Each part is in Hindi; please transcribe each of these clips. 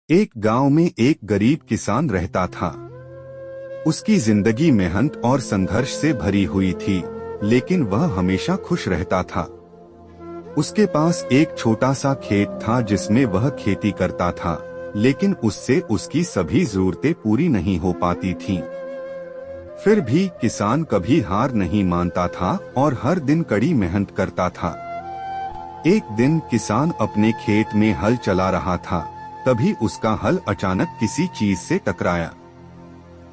एक गांव में एक गरीब किसान रहता था। उसकी जिंदगी मेहनत और संघर्ष से भरी हुई थी, लेकिन वह हमेशा खुश रहता था। उसके पास एक छोटा सा खेत था जिसमें वह खेती करता था, लेकिन उससे उसकी सभी जरूरतें पूरी नहीं हो पाती थीं। फिर भी किसान कभी हार नहीं मानता था और हर दिन कड़ी मेहनत करता था। एक दिन किसान अपने खेत में हल चला रहा था, तभी उसका हल अचानक किसी चीज से टकराया।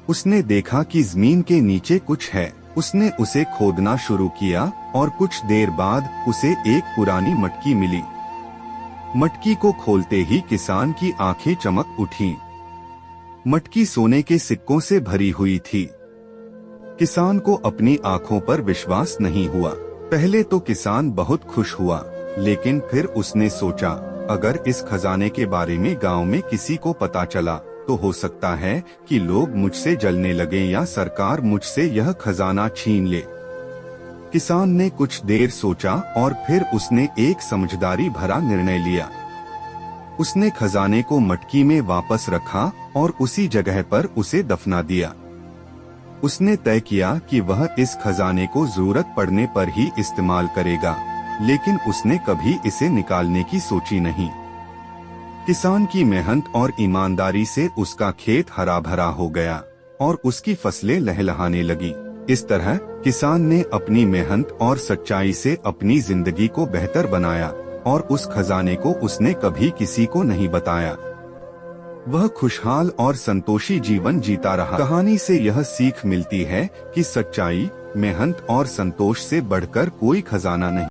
उसने देखा कि जमीन के नीचे कुछ है। उसने उसे खोदना शुरू किया और कुछ देर बाद उसे एक पुरानी मटकी मिली। मटकी को खोलते ही किसान की आंखें चमक उठीं। मटकी सोने के सिक्कों से भरी हुई थी। किसान को अपनी आंखों पर विश्वास नहीं हुआ। पहले तो किसान बहुत खुश हुआ, लेकिन फिर उसने सोचा, अगर इस खजाने के बारे में गांव में किसी को पता चला तो हो सकता है कि लोग मुझसे जलने लगें या सरकार मुझसे यह खजाना छीन ले। किसान ने कुछ देर सोचा और फिर उसने एक समझदारी भरा निर्णय लिया। उसने खजाने को मटकी में वापस रखा और उसी जगह पर उसे दफना दिया। उसने तय किया कि वह इस खजाने को जरूरत पड़ने पर ही इस्तेमाल करेगा, लेकिन उसने कभी इसे निकालने की सोची नहीं। किसान की मेहनत और ईमानदारी से उसका खेत हरा भरा हो गया और उसकी फसलें लहलहाने लगी। इस तरह किसान ने अपनी मेहनत और सच्चाई से अपनी जिंदगी को बेहतर बनाया और उस खजाने को उसने कभी किसी को नहीं बताया। वह खुशहाल और संतोषी जीवन जीता रहा। कहानी से यह सीख मिलती है कि सच्चाई, मेहनत और संतोष से बढ़कर कोई खजाना नहीं।